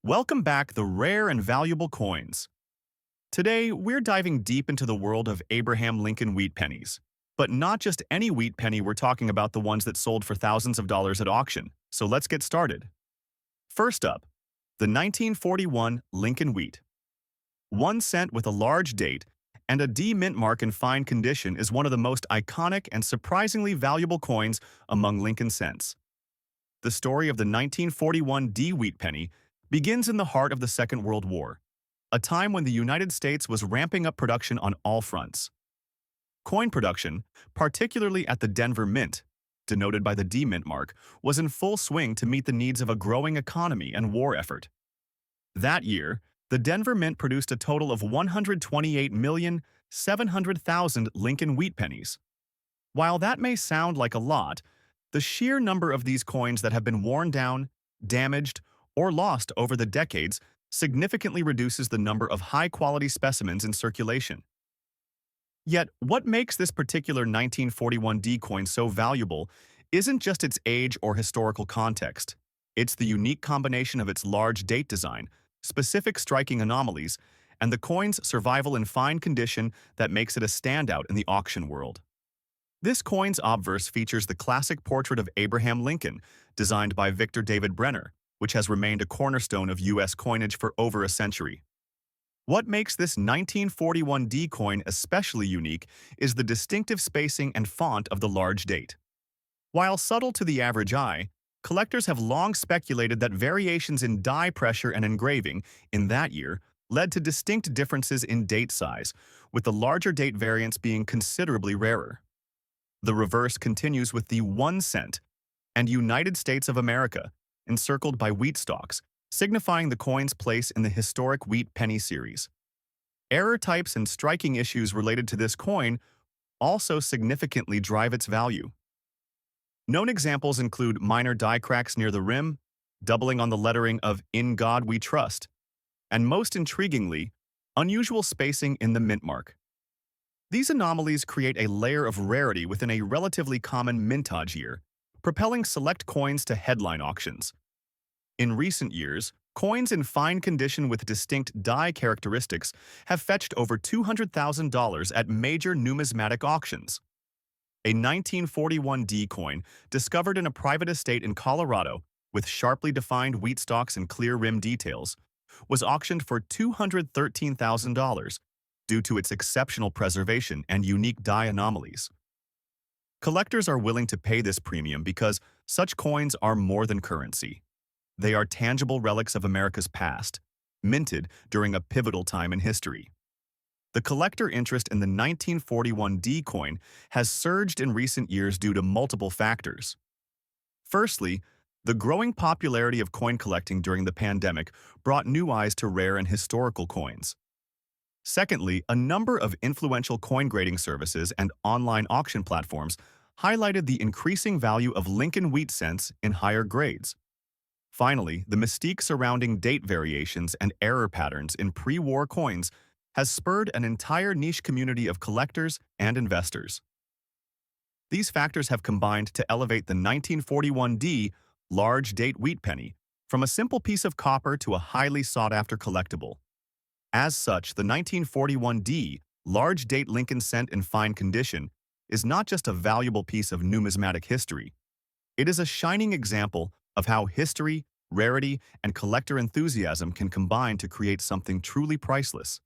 Welcome back, the rare and valuable coins. Today, we're diving deep into the world of Abraham Lincoln wheat pennies. But not just any wheat penny, we're talking about the ones that sold for thousands of dollars at auction. So let's get started. First up, the 1941 Lincoln wheat. 1 cent with a large date and a D mint mark in fine condition is one of the most iconic and surprisingly valuable coins among Lincoln cents. The story of the 1941 D wheat penny begins in the heart of the Second World War, a time when the United States was ramping up production on all fronts. Coin production, particularly at the Denver Mint, denoted by the D Mint mark, was in full swing to meet the needs of a growing economy and war effort. That year, the Denver Mint produced a total of 128,700,000 Lincoln wheat pennies. While that may sound like a lot, the sheer number of these coins that have been worn down, damaged, or lost over the decades significantly reduces the number of high-quality specimens in circulation. Yet, what makes this particular 1941 D coin so valuable isn't just its age or historical context. It's the unique combination of its large date design, specific striking anomalies, and the coin's survival in fine condition that makes it a standout in the auction world. This coin's obverse features the classic portrait of Abraham Lincoln, designed by Victor David Brenner, which has remained a cornerstone of U.S. coinage for over a century. What makes this 1941 D coin especially unique is the distinctive spacing and font of the large date. While subtle to the average eye, collectors have long speculated that variations in die pressure and engraving in that year led to distinct differences in date size, with the larger date variants being considerably rarer. The reverse continues with the 1 cent and United States of America, encircled by wheat stalks, signifying the coin's place in the historic wheat penny series. Error types and striking issues related to this coin also significantly drive its value. Known examples include minor die cracks near the rim, doubling on the lettering of "In God We Trust," and most intriguingly, unusual spacing in the mint mark. These anomalies create a layer of rarity within a relatively common mintage year, propelling select coins to headline auctions. In recent years, coins in fine condition with distinct die characteristics have fetched over $200,000 at major numismatic auctions. A 1941 D coin, discovered in a private estate in Colorado with sharply defined wheat stalks and clear rim details, was auctioned for $213,000 due to its exceptional preservation and unique die anomalies. Collectors are willing to pay this premium because such coins are more than currency. They are tangible relics of America's past, minted during a pivotal time in history. The collector interest in the 1941 D coin has surged in recent years due to multiple factors. Firstly, the growing popularity of coin collecting during the pandemic brought new eyes to rare and historical coins. Secondly, a number of influential coin grading services and online auction platforms highlighted the increasing value of Lincoln wheat cents in higher grades. Finally, the mystique surrounding date variations and error patterns in pre-war coins has spurred an entire niche community of collectors and investors. These factors have combined to elevate the 1941 D large date wheat penny from a simple piece of copper to a highly sought-after collectible. As such, the 1941 D large date Lincoln cent in fine condition is not just a valuable piece of numismatic history. It is a shining example of how history, rarity, and collector enthusiasm can combine to create something truly priceless.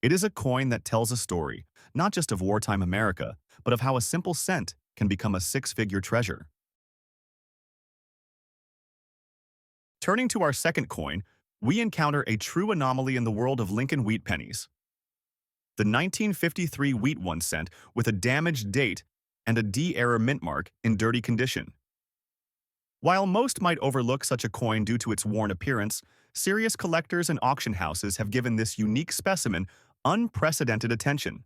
It is a coin that tells a story, not just of wartime America, but of how a simple cent can become a six-figure treasure. Turning to our second coin, we encounter a true anomaly in the world of Lincoln wheat pennies. The 1953 wheat 1 cent with a damaged date and a D-era mint mark in dirty condition. While most might overlook such a coin due to its worn appearance, serious collectors and auction houses have given this unique specimen unprecedented attention.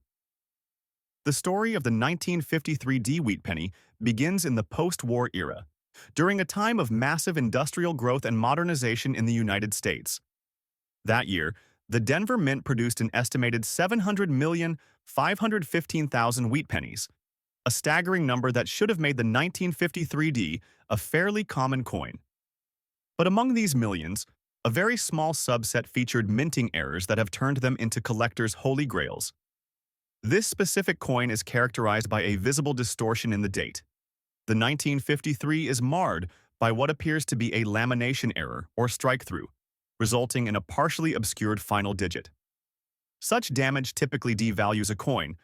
The story of the 1953 D wheat penny begins in the post-war era, during a time of massive industrial growth and modernization in the United States. That year, the Denver Mint produced an estimated 700,515,000 wheat pennies, a staggering number that should have made the 1953 D a fairly common coin. But among these millions, A very small subset featured minting errors that have turned them into collectors' holy grails. This specific coin is characterized by a visible distortion in the date. The 1953 is marred by what appears to be a lamination error or strike-through, resulting in a partially obscured final digit. Such damage typically devalues a coin,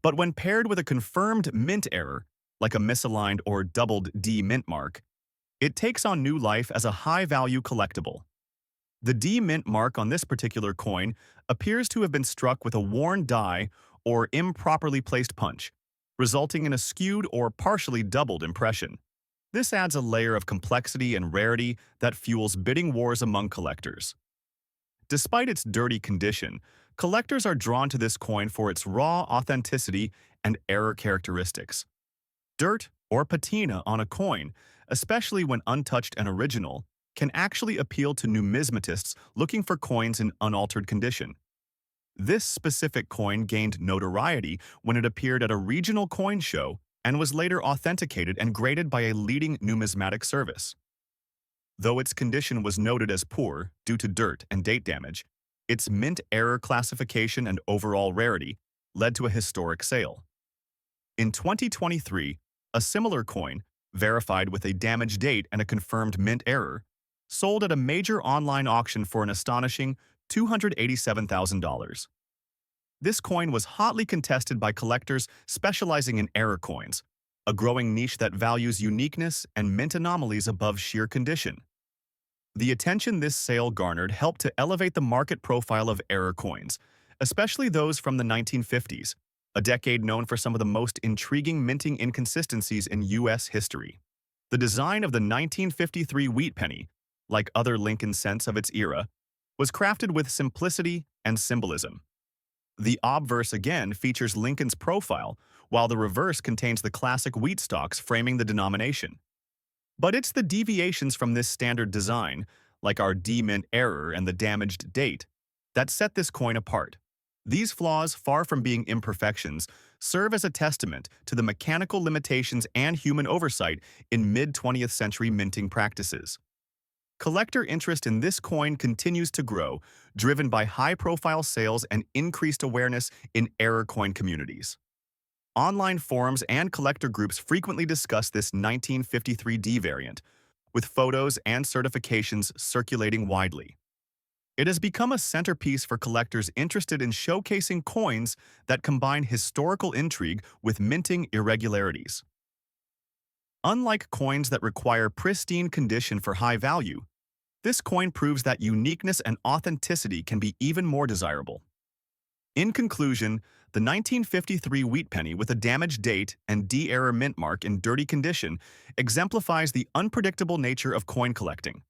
but when paired with a confirmed mint error, like a misaligned or doubled D mint mark, it takes on new life as a high-value collectible. The D mint mark on this particular coin appears to have been struck with a worn die or improperly placed punch, resulting in a skewed or partially doubled impression. This adds a layer of complexity and rarity that fuels bidding wars among collectors. Despite its dirty condition, collectors are drawn to this coin for its raw authenticity and error characteristics. Dirt or patina on a coin, especially when untouched and original, can actually appeal to numismatists looking for coins in unaltered condition. This specific coin gained notoriety when it appeared at a regional coin show and was later authenticated and graded by a leading numismatic service. Though its condition was noted as poor due to dirt and date damage, its mint error classification and overall rarity led to a historic sale. In 2023, a similar coin, verified with a damaged date and a confirmed mint error, sold at a major online auction for an astonishing $287,000. This coin was hotly contested by collectors specializing in error coins, a growing niche that values uniqueness and mint anomalies above sheer condition. The attention this sale garnered helped to elevate the market profile of error coins, especially those from the 1950s, a decade known for some of the most intriguing minting inconsistencies in U.S. history. The design of the 1953 wheat penny, like other Lincoln cents of its era, was crafted with simplicity and symbolism. The obverse again features Lincoln's profile, while the reverse contains the classic wheat stalks framing the denomination. But it's the deviations from this standard design, like our D-mint error and the damaged date, that set this coin apart. These flaws, far from being imperfections, serve as a testament to the mechanical limitations and human oversight in mid-20th century minting practices. Collector interest in this coin continues to grow, driven by high-profile sales and increased awareness in error coin communities. Online forums and collector groups frequently discuss this 1953 D variant, with photos and certifications circulating widely. It has become a centerpiece for collectors interested in showcasing coins that combine historical intrigue with minting irregularities. Unlike coins that require pristine condition for high value, this coin proves that uniqueness and authenticity can be even more desirable. In conclusion, the 1953 wheat penny with a damaged date and D-error mint mark in dirty condition exemplifies the unpredictable nature of coin collecting.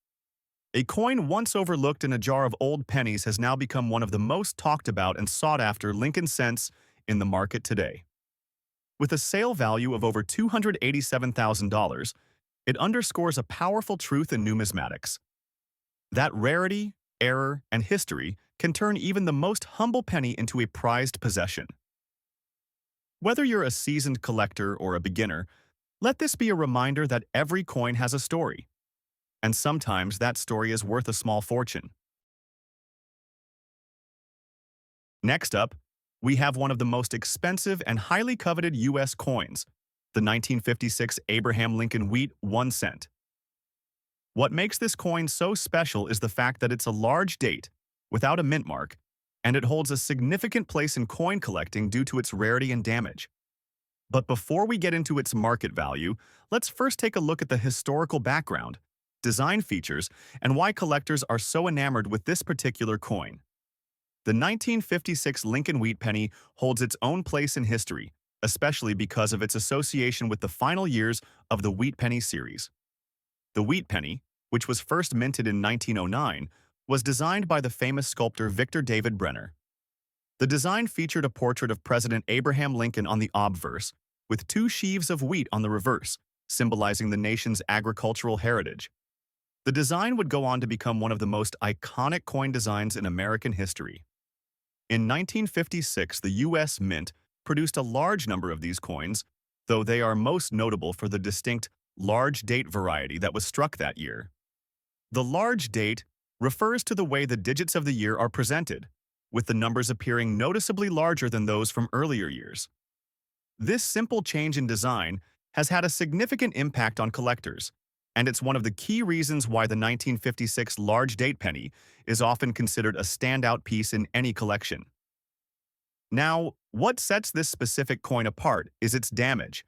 A coin once overlooked in a jar of old pennies has now become one of the most talked about and sought-after Lincoln cents in the market today. With a sale value of over $287,000, it underscores a powerful truth in numismatics: that rarity, error, and history can turn even the most humble penny into a prized possession. Whether you're a seasoned collector or a beginner, let this be a reminder that every coin has a story, and sometimes that story is worth a small fortune. Next up, we have one of the most expensive and highly coveted U.S. coins, the 1956 Abraham Lincoln Wheat 1 cent. What makes this coin so special is the fact that it's a large date, without a mint mark, and it holds a significant place in coin collecting due to its rarity and damage. But before we get into its market value, let's first take a look at the historical background, design features, and why collectors are so enamored with this particular coin. The 1956 Lincoln Wheat penny holds its own place in history, especially because of its association with the final years of the Wheat Penny series. The wheat penny, which was first minted in 1909, was designed by the famous sculptor Victor David Brenner. The design featured a portrait of President Abraham Lincoln on the obverse, with two sheaves of wheat on the reverse, symbolizing the nation's agricultural heritage. The design would go on to become one of the most iconic coin designs in American history. In 1956, the U.S. Mint produced a large number of these coins, though they are most notable for the distinct large date variety that was struck that year. The large date refers to the way the digits of the year are presented, with the numbers appearing noticeably larger than those from earlier years. This simple change in design has had a significant impact on collectors, and it's one of the key reasons why the 1956 large date penny is often considered a standout piece in any collection. Now, what sets this specific coin apart is its damage,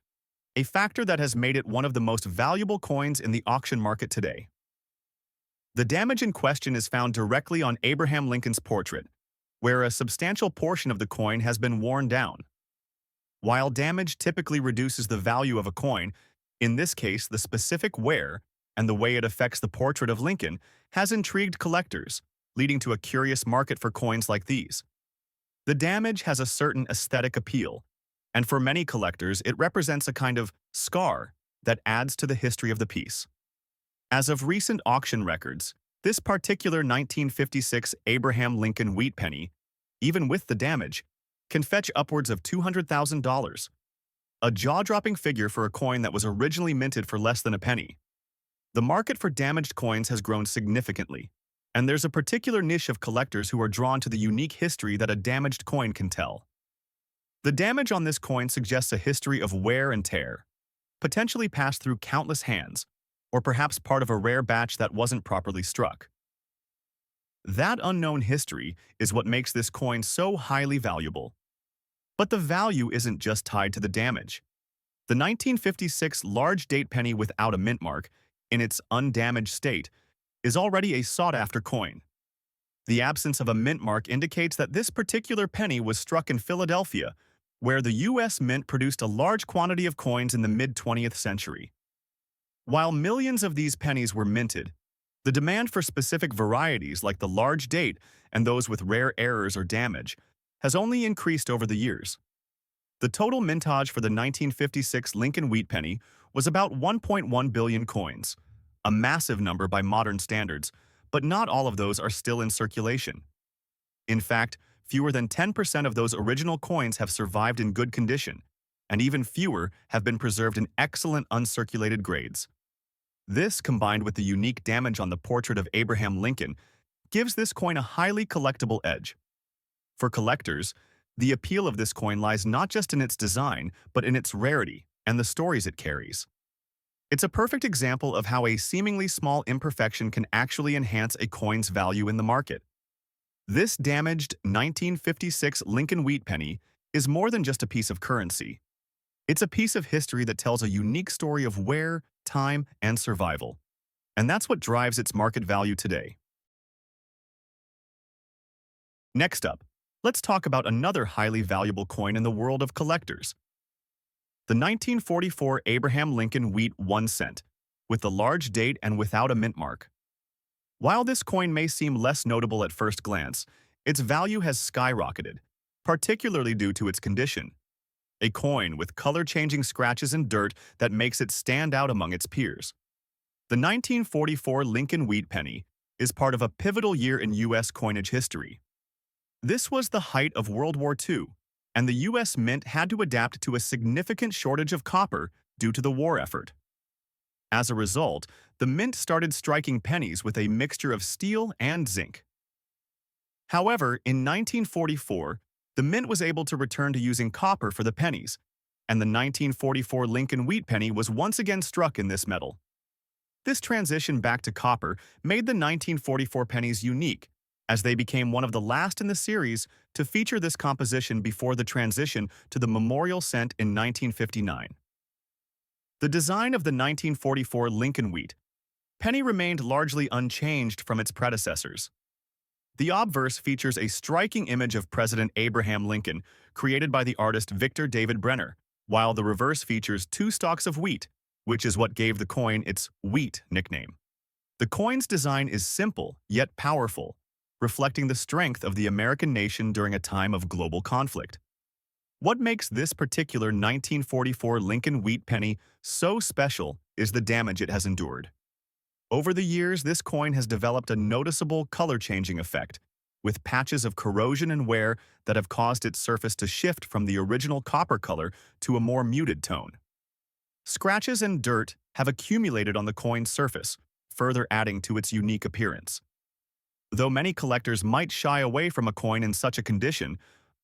a factor that has made it one of the most valuable coins in the auction market today. The damage in question is found directly on Abraham Lincoln's portrait, where a substantial portion of the coin has been worn down. While damage typically reduces the value of a coin, in this case the specific wear and the way it affects the portrait of Lincoln has intrigued collectors, leading to a curious market for coins like these. The damage has a certain aesthetic appeal, and for many collectors it represents a kind of scar that adds to the history of the piece. As of recent auction records, this particular 1956 Abraham Lincoln wheat penny, even with the damage, can fetch upwards of $200,000, a jaw-dropping figure for a coin that was originally minted for less than a penny. The market for damaged coins has grown significantly, and there's a particular niche of collectors who are drawn to the unique history that a damaged coin can tell. The damage on this coin suggests a history of wear and tear, potentially passed through countless hands, or perhaps part of a rare batch that wasn't properly struck. That unknown history is what makes this coin so highly valuable. But the value isn't just tied to the damage. The 1956 large date penny without a mint mark, in its undamaged state, is already a sought-after coin. The absence of a mint mark indicates that this particular penny was struck in Philadelphia, where the U.S. Mint produced a large quantity of coins in the mid-20th century. While millions of these pennies were minted, the demand for specific varieties like the large date and those with rare errors or damage has only increased over the years. The total mintage for the 1956 Lincoln wheat penny was about 1.1 billion coins, a massive number by modern standards, but not all of those are still in circulation. In fact, fewer than 10% of those original coins have survived in good condition, and even fewer have been preserved in excellent uncirculated grades. This, combined with the unique damage on the portrait of Abraham Lincoln, gives this coin a highly collectible edge. For collectors, the appeal of this coin lies not just in its design, but in its rarity and the stories it carries. It's a perfect example of how a seemingly small imperfection can actually enhance a coin's value in the market. This damaged 1956 Lincoln wheat penny is more than just a piece of currency. It's a piece of history that tells a unique story of wear, time, and survival. And that's what drives its market value today. Next up, let's talk about another highly valuable coin in the world of collectors. The 1944 Abraham Lincoln wheat 1 cent, with the large date and without a mint mark. While this coin may seem less notable at first glance, its value has skyrocketed, particularly due to its condition. A coin with color-changing scratches and dirt that makes it stand out among its peers. The 1944 Lincoln wheat penny is part of a pivotal year in U.S. coinage history. This was the height of World War II, and the U.S. Mint had to adapt to a significant shortage of copper due to the war effort. As a result, the Mint started striking pennies with a mixture of steel and zinc. However, in 1944, the Mint was able to return to using copper for the pennies, and the 1944 Lincoln wheat penny was once again struck in this metal. This transition back to copper made the 1944 pennies unique, as they became one of the last in the series to feature this composition before the transition to the memorial cent in 1959. The design of the 1944 Lincoln wheat penny remained largely unchanged from its predecessors. The obverse features a striking image of President Abraham Lincoln, created by the artist Victor David Brenner, while the reverse features 2 stalks of wheat, which is what gave the coin its wheat nickname. The coin's design is simple, yet powerful, reflecting the strength of the American nation during a time of global conflict. What makes this particular 1944 Lincoln wheat penny so special is the damage it has endured. Over the years, this coin has developed a noticeable color-changing effect, with patches of corrosion and wear that have caused its surface to shift from the original copper color to a more muted tone. Scratches and dirt have accumulated on the coin's surface, further adding to its unique appearance. Though many collectors might shy away from a coin in such a condition,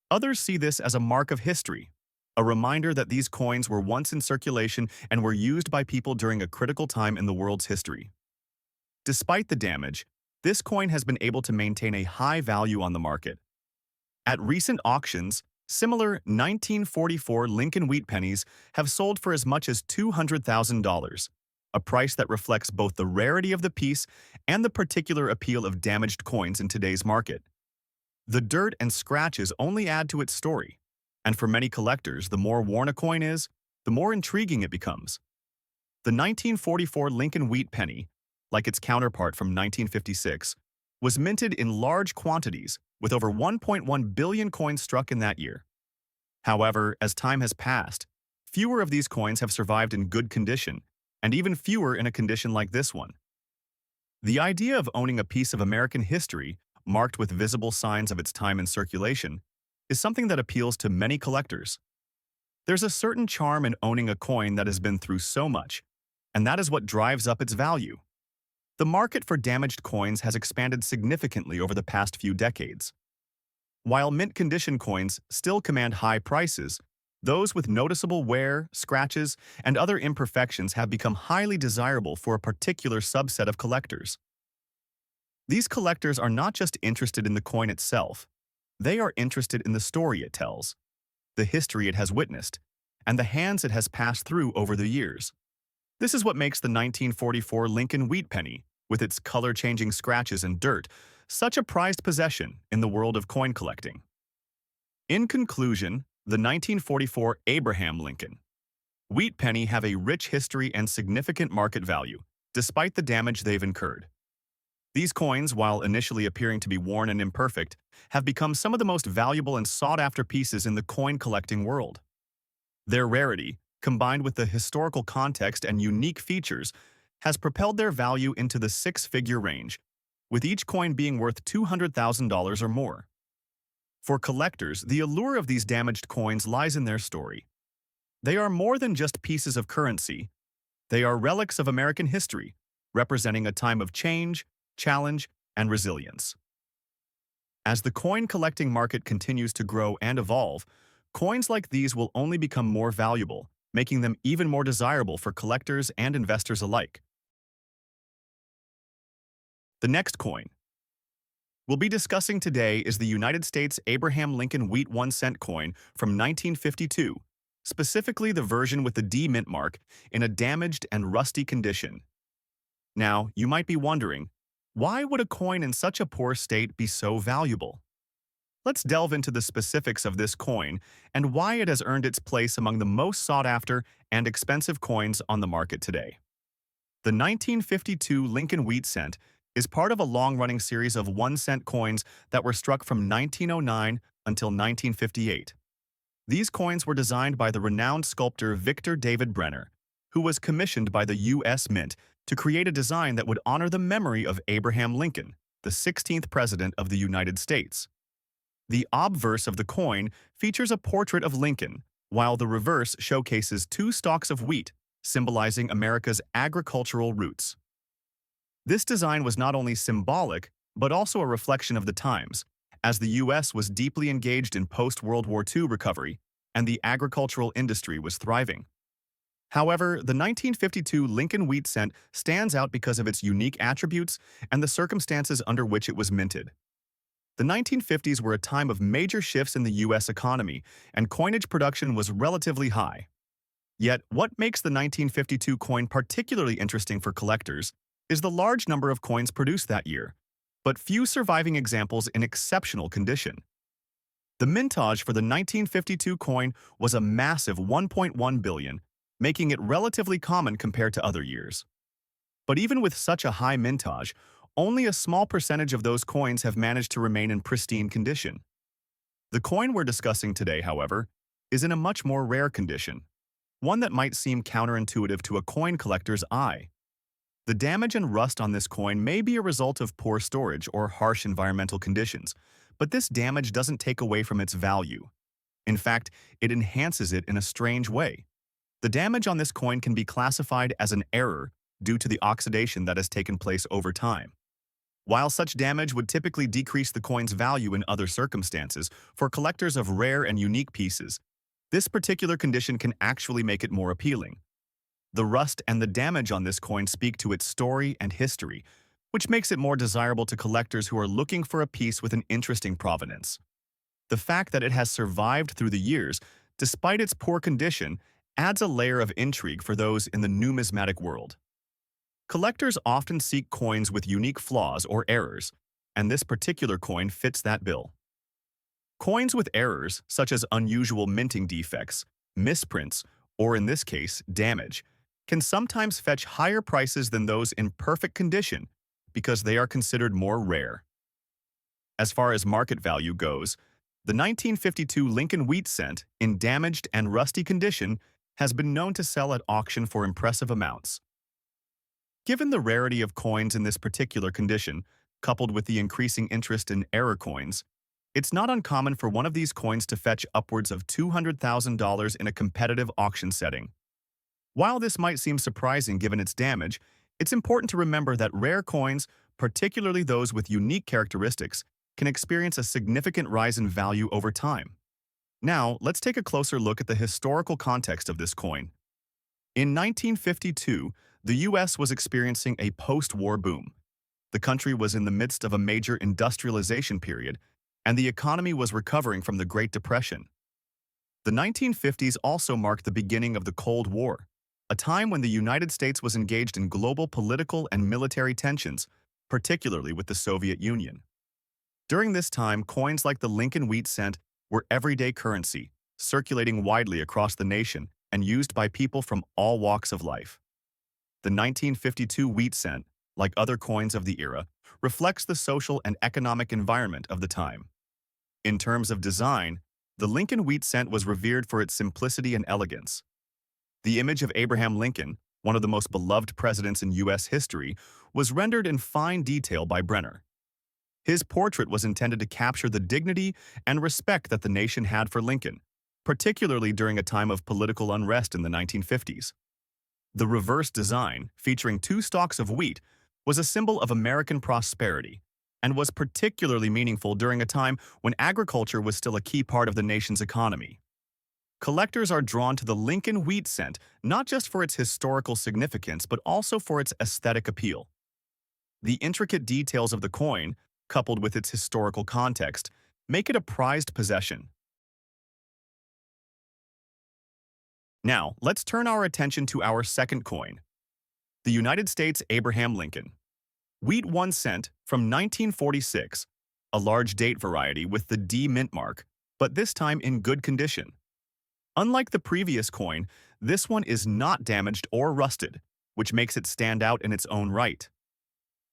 others see this as a mark of history, a reminder that these coins were once in circulation and were used by people during a critical time in the world's history. Despite the damage, this coin has been able to maintain a high value on the market. At recent auctions, similar 1944 Lincoln wheat pennies have sold for as much as $200,000, a price that reflects both the rarity of the piece and the particular appeal of damaged coins in today's market. The dirt and scratches only add to its story, and for many collectors, the more worn a coin is, the more intriguing it becomes. The 1944 Lincoln wheat penny, like its counterpart from 1956, was minted in large quantities, with over 1.1 billion coins struck in that year. However, as time has passed, fewer of these coins have survived in good condition, and even fewer in a condition like this one. The idea of owning a piece of American history, marked with visible signs of its time in circulation, is something that appeals to many collectors. There's a certain charm in owning a coin that has been through so much, and that is what drives up its value. The market for damaged coins has expanded significantly over the past few decades. While mint condition coins still command high prices, those with noticeable wear, scratches, and other imperfections have become highly desirable for a particular subset of collectors. These collectors are not just interested in the coin itself, they are interested in the story it tells, the history it has witnessed, and the hands it has passed through over the years. This is what makes the 1944 Lincoln wheat penny, with its color-changing scratches and dirt, such a prized possession in the world of coin collecting. In conclusion, the 1944 Abraham Lincoln wheat penny have a rich history and significant market value, despite the damage they've incurred. These coins, while initially appearing to be worn and imperfect, have become some of the most valuable and sought-after pieces in the coin collecting world. Their rarity, combined with the historical context and unique features, has propelled their value into the six-figure range, with each coin being worth $200,000 or more. For collectors, the allure of these damaged coins lies in their story. They are more than just pieces of currency. They are relics of American history, representing a time of change, challenge, and resilience. As the coin collecting market continues to grow and evolve, coins like these will only become more valuable, making them even more desirable for collectors and investors alike. The next coin we'll be discussing today is the United States Abraham Lincoln Wheat 1-cent coin from 1952, specifically the version with the D mint mark in a damaged and rusty condition. Now, you might be wondering, why would a coin in such a poor state be so valuable? Let's delve into the specifics of this coin and why it has earned its place among the most sought-after and expensive coins on the market today. The 1952 Lincoln Wheat Cent is part of a long-running series of 1-cent coins that were struck from 1909 until 1958. These coins were designed by the renowned sculptor Victor David Brenner, who was commissioned by the U.S. Mint to create a design that would honor the memory of Abraham Lincoln, the 16th President of the United States. The obverse of the coin features a portrait of Lincoln, while the reverse showcases two stalks of wheat, symbolizing America's agricultural roots. This design was not only symbolic, but also a reflection of the times, as the U.S. was deeply engaged in post-World War II recovery, and the agricultural industry was thriving. However, the 1952 Lincoln Wheat Cent stands out because of its unique attributes and the circumstances under which it was minted. The 1950s were a time of major shifts in the U.S. economy, and coinage production was relatively high. Yet, what makes the 1952 coin particularly interesting for collectors is the large number of coins produced that year, but few surviving examples in exceptional condition. The mintage for the 1952 coin was a massive 1.1 billion, making it relatively common compared to other years. But even with such a high mintage, only a small percentage of those coins have managed to remain in pristine condition. The coin we're discussing today, however, is in a much more rare condition, one that might seem counterintuitive to a coin collector's eye. The damage and rust on this coin may be a result of poor storage or harsh environmental conditions, but this damage doesn't take away from its value. In fact, it enhances it in a strange way. The damage on this coin can be classified as an error due to the oxidation that has taken place over time. While such damage would typically decrease the coin's value in other circumstances, for collectors of rare and unique pieces, this particular condition can actually make it more appealing. The rust and the damage on this coin speak to its story and history, which makes it more desirable to collectors who are looking for a piece with an interesting provenance. The fact that it has survived through the years, despite its poor condition, adds a layer of intrigue for those in the numismatic world. Collectors often seek coins with unique flaws or errors, and this particular coin fits that bill. Coins with errors, such as unusual minting defects, misprints, or in this case, damage, can sometimes fetch higher prices than those in perfect condition because they are considered more rare. As far as market value goes, the 1952 Lincoln wheat cent, in damaged and rusty condition, has been known to sell at auction for impressive amounts. Given the rarity of coins in this particular condition, coupled with the increasing interest in error coins, it's not uncommon for one of these coins to fetch upwards of $200,000 in a competitive auction setting. While this might seem surprising given its damage, it's important to remember that rare coins, particularly those with unique characteristics, can experience a significant rise in value over time. Now, let's take a closer look at the historical context of this coin. In 1952, the U.S. was experiencing a post-war boom. The country was in the midst of a major industrialization period, and the economy was recovering from the Great Depression. The 1950s also marked the beginning of the Cold War, a time when the United States was engaged in global political and military tensions, particularly with the Soviet Union. During this time, coins like the Lincoln wheat cent were everyday currency, circulating widely across the nation and used by people from all walks of life. The 1952 wheat cent, like other coins of the era, reflects the social and economic environment of the time. In terms of design, the Lincoln wheat cent was revered for its simplicity and elegance. The image of Abraham Lincoln, one of the most beloved presidents in U.S. history, was rendered in fine detail by Brenner. His portrait was intended to capture the dignity and respect that the nation had for Lincoln, particularly during a time of political unrest in the 1950s. The reverse design, featuring two stalks of wheat, was a symbol of American prosperity and was particularly meaningful during a time when agriculture was still a key part of the nation's economy. Collectors are drawn to the Lincoln wheat cent not just for its historical significance but also for its aesthetic appeal. The intricate details of the coin, coupled with its historical context, make it a prized possession. Now, let's turn our attention to our second coin, the United States Abraham Lincoln. Wheat 1 cent from 1946, a large date variety with the D mint mark, but this time in good condition. Unlike the previous coin, this one is not damaged or rusted, which makes it stand out in its own right.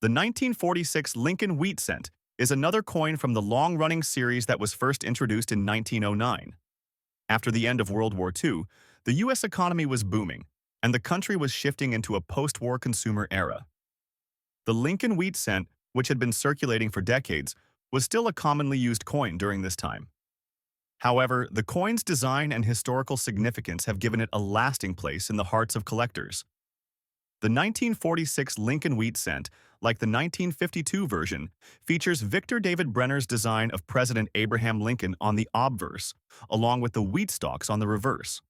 The 1946 Lincoln wheat cent is another coin from the long-running series that was first introduced in 1909. After the end of World War II, the U.S. economy was booming, and the country was shifting into a post-war consumer era. The Lincoln wheat cent, which had been circulating for decades, was still a commonly used coin during this time. However, the coin's design and historical significance have given it a lasting place in the hearts of collectors. The 1946 Lincoln wheat cent, like the 1952 version, features Victor David Brenner's design of President Abraham Lincoln on the obverse, along with the wheat stalks on the reverse.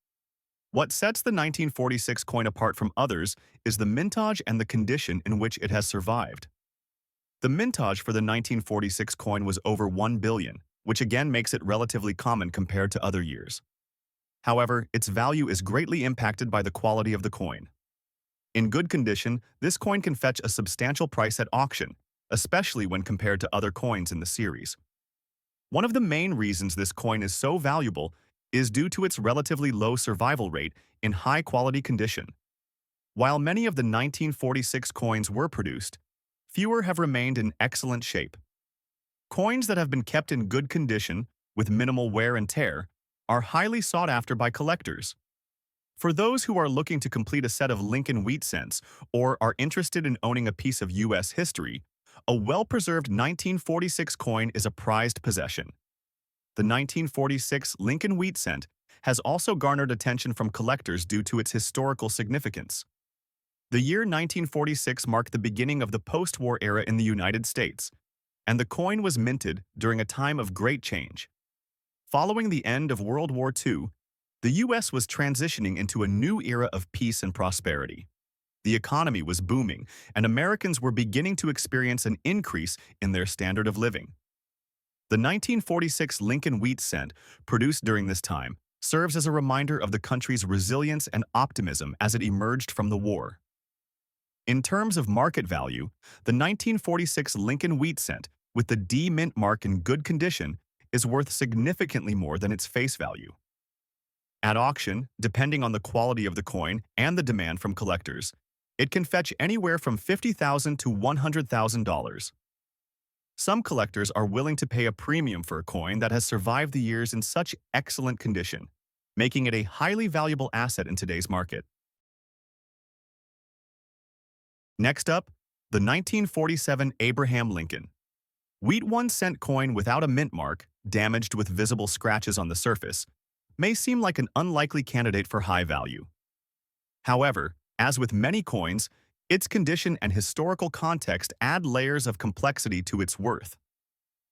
What sets the 1946 coin apart from others is the mintage and the condition in which it has survived. The mintage for the 1946 coin was over 1 billion, which again makes it relatively common compared to other years. However, its value is greatly impacted by the quality of the coin. In good condition, this coin can fetch a substantial price at auction, especially when compared to other coins in the series. One of the main reasons this coin is so valuable is due to its relatively low survival rate in high-quality condition. While many of the 1946 coins were produced, fewer have remained in excellent shape. Coins that have been kept in good condition, with minimal wear and tear, are highly sought after by collectors. For those who are looking to complete a set of Lincoln wheat cents or are interested in owning a piece of U.S. history, a well-preserved 1946 coin is a prized possession. The 1946 Lincoln wheat cent has also garnered attention from collectors due to its historical significance. The year 1946 marked the beginning of the post-war era in the United States, and the coin was minted during a time of great change. Following the end of World War II, the U.S. was transitioning into a new era of peace and prosperity. The economy was booming, and Americans were beginning to experience an increase in their standard of living. The 1946 Lincoln Wheat Cent, produced during this time, serves as a reminder of the country's resilience and optimism as it emerged from the war. In terms of market value, the 1946 Lincoln Wheat Cent, with the D Mint mark in good condition, is worth significantly more than its face value. At auction, depending on the quality of the coin and the demand from collectors, it can fetch anywhere from $50,000 to $100,000. Some collectors are willing to pay a premium for a coin that has survived the years in such excellent condition, making it a highly valuable asset in today's market. Next up, the 1947 Abraham Lincoln. Wheat 1-cent coin without a mint mark, damaged with visible scratches on the surface, may seem like an unlikely candidate for high value. However, as with many coins, its condition and historical context add layers of complexity to its worth.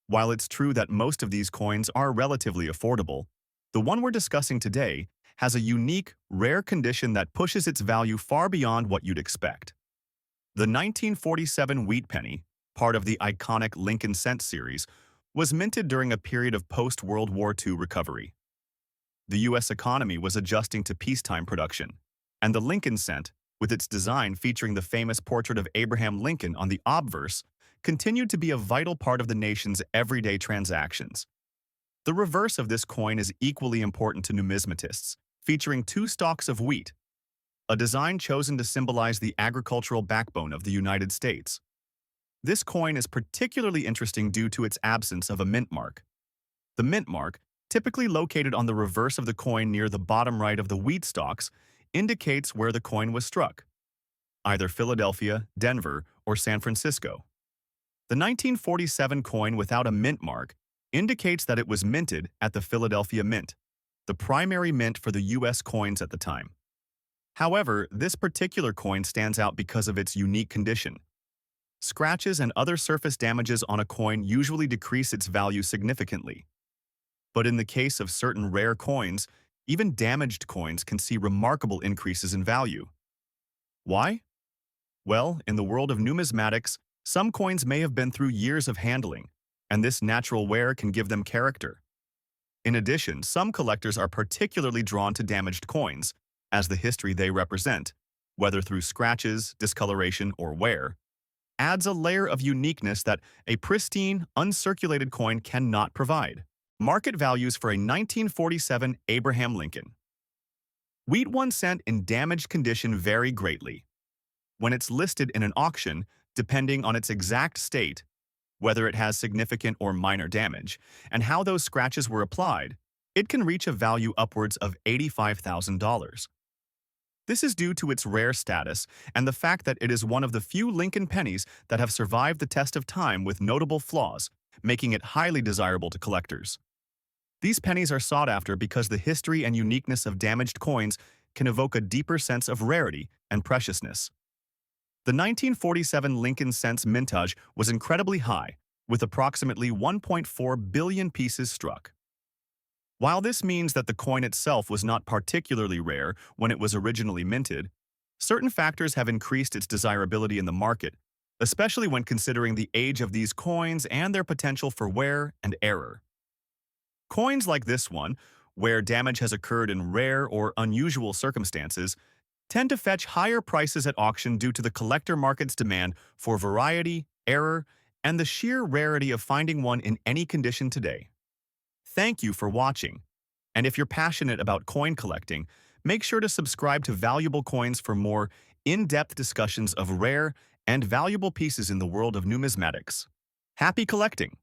While it's true that most of these coins are relatively affordable, the one we're discussing today has a unique, rare condition that pushes its value far beyond what you'd expect. The 1947 wheat penny, part of the iconic Lincoln Cent series, was minted during a period of post-World War II recovery. The U.S. economy was adjusting to peacetime production, and the Lincoln Cent, with its design featuring the famous portrait of Abraham Lincoln on the obverse, continued to be a vital part of the nation's everyday transactions. The reverse of this coin is equally important to numismatists, featuring two stalks of wheat, a design chosen to symbolize the agricultural backbone of the United States. This coin is particularly interesting due to its absence of a mint mark. The mint mark, typically located on the reverse of the coin near the bottom right of the wheat stalks, indicates where the coin was struck, either Philadelphia, Denver, or San Francisco. The 1947 coin without a mint mark indicates that it was minted at the Philadelphia Mint, the primary mint for the U.S. coins at the time. However, this particular coin stands out because of its unique condition. Scratches and other surface damages on a coin usually decrease its value significantly. But in the case of certain rare coins, even damaged coins can see remarkable increases in value. Why? Well, in the world of numismatics, some coins may have been through years of handling, and this natural wear can give them character. In addition, some collectors are particularly drawn to damaged coins, as the history they represent, whether through scratches, discoloration, or wear, adds a layer of uniqueness that a pristine, uncirculated coin cannot provide. Market values for a 1947 Abraham Lincoln. Wheat 1 cent in damaged condition vary greatly. When it's listed in an auction, depending on its exact state, whether it has significant or minor damage, and how those scratches were applied, it can reach a value upwards of $85,000. This is due to its rare status and the fact that it is one of the few Lincoln pennies that have survived the test of time with notable flaws, making it highly desirable to collectors. These pennies are sought after because the history and uniqueness of damaged coins can evoke a deeper sense of rarity and preciousness. The 1947 Lincoln Cent's mintage was incredibly high, with approximately 1.4 billion pieces struck. While this means that the coin itself was not particularly rare when it was originally minted, certain factors have increased its desirability in the market, especially when considering the age of these coins and their potential for wear and error. Coins like this one, where damage has occurred in rare or unusual circumstances, tend to fetch higher prices at auction due to the collector market's demand for variety, error, and the sheer rarity of finding one in any condition today. Thank you for watching, and if you're passionate about coin collecting, make sure to subscribe to Valuable Coins for more in-depth discussions of rare and valuable pieces in the world of numismatics. Happy collecting!